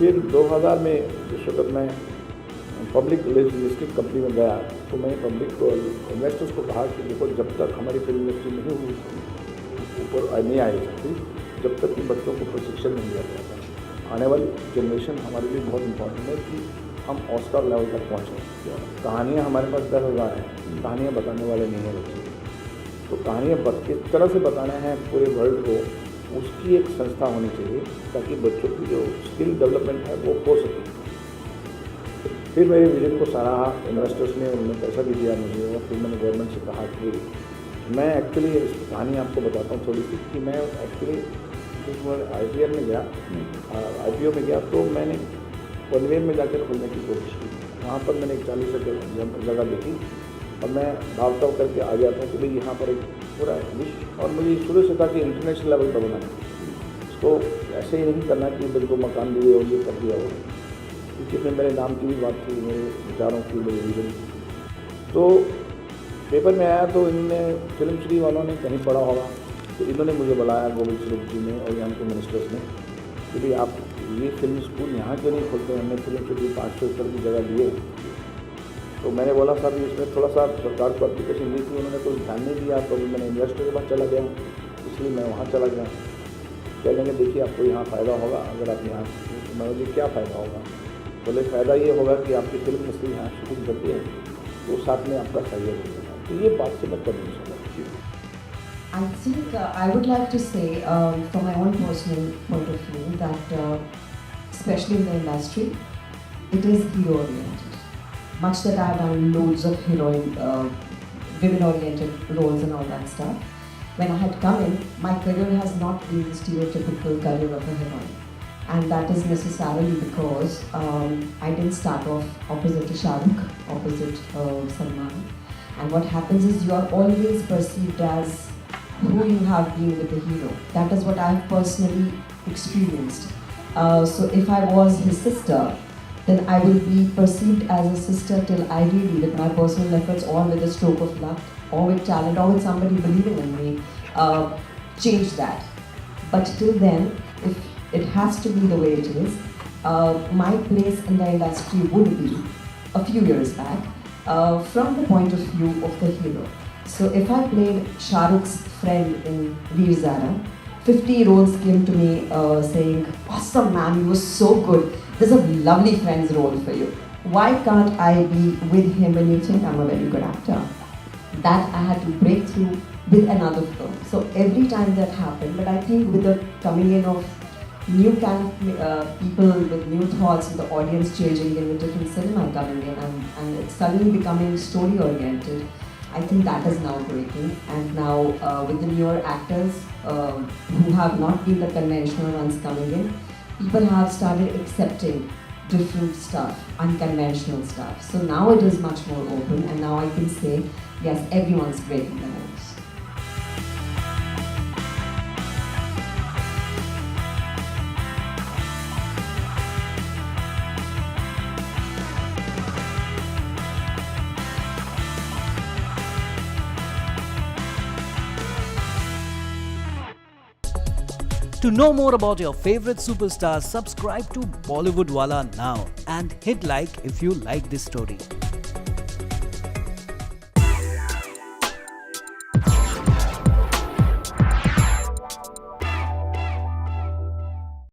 फिर 2000 में जिस वक्त मैं पब्लिक लिस्टेड कंपनी में गया तो मैंने पब्लिक को इन्वेस्टर्स को कहा कि देखो जब तक हमारी फिल्म इंडस्ट्री नहीं हुई ऊपर नहीं आई सकती, जब तक कि बच्चों को प्रशिक्षण नहीं दिया जाता। आने वाली जनरेशन हमारे लिए बहुत इंपॉर्टेंट है कि हम ऑस्कर लेवल तक पहुँचें। कहानियाँ हमारे पास 10,000 हैं, कहानियाँ बताने वाले नहीं हैं बच्चे, तो कहानियाँ किस तरह से बताना है पूरे वर्ल्ड को, उसकी एक संस्था होनी चाहिए ताकि बच्चों की जो स्किल डेवलपमेंट है वो हो सके। फिर मेरे विजन को सराहा इन्वेस्टर्स ने, उन्होंने पैसा भी दिया मुझे, और फिर मैंने गवर्नमेंट से कहा कि मैं एक्चुअली इस कहानी आपको बताता हूँ थोड़ी सी कि मैं एक्चुअली जिस IPL में गया, IPO में गया तो मैंने पनवेल में जाकर खोलने की कोशिश की। वहाँ पर मैंने 40 जगह देखी और मैं भागता करके आ गया था कि भाई यहाँ पर एक पूरा विश्व, और मुझे शुरू से था कि इंटरनेशनल लेवल पर बनाना है इसको, ऐसे ही नहीं करना कि बिल्कुल मकान दिए और ये कर दिया हो, क्योंकि इसमें मेरे नाम की भी बात थी, मेरे विचारों की, मेरे विजन की। तो पेपर में आया तो इन्होंने फिल्म सिटी वालों ने कहीं पढ़ा होगा तो इन्होंने मुझे बुलाया, गोविंद स्वरूप जी ने और यहाँ के मिनिस्टर्स ने, कि भाई आप ये फिल्म स्कूल यहाँ क्यों नहीं खोलते, हमने फिल्म सिटी 500 एकड़ की जगह दी है। तो मैंने बोला साहब इसमें थोड़ा सा सरकार को एप्लीकेशन दी थी, उन्होंने कोई ध्यान नहीं दिया, तो मैंने इन्वेस्टर के पास चला गया, इसलिए मैं वहाँ चला गया। कह लेंगे देखिए आपको यहाँ फ़ायदा होगा अगर आप यहाँ, मैं बोली क्या फ़ायदा होगा, बोले फ़ायदा ये होगा कि आपकी फिल्म इंडस्ट्री यहाँ शूटिंग करती है तो साथ में आपका सहयोग होगा। तो ये बात से मैं कर नहीं सकता। I think I would like to say from my own personal point of view that especially in the industry, it is hero oriented. Much that I have done loads of heroine, women oriented roles and all that stuff. When I had come in, my career has not been the stereotypical career of a heroine. And that is necessarily because I didn't start off opposite to Shah Rukh, opposite Salman. And what happens is you are always perceived as who you have been with the hero. That is what I have personally experienced. So if I was his sister, then I will be perceived as a sister till I really, with my personal efforts or with a stroke of luck or with talent or with somebody believing in me, change that. But till then, if it has to be the way it is, my place in the industry would be, a few years back, from the point of view of the hero. So if I played Shah Rukh's friend in Veer Zara, 50 roles came to me saying, awesome man, you were so good. There's a lovely friend's role for you. Why can't I be with him when you think I'm a very good actor? That I had to break through with another film. So every time that happened, but I think with the coming in of new kind of people with new thoughts and the audience changing in, with different cinema coming in and it's suddenly becoming story oriented, I think that is now breaking, and now with the newer actors who have not been the conventional ones coming in, people have started accepting different stuff, unconventional stuff. So now it is much more open, and now I can say, yes, everyone's breaking the mold. To know more about your favorite superstars, subscribe to Bollywood Wala now and hit like if you like this story.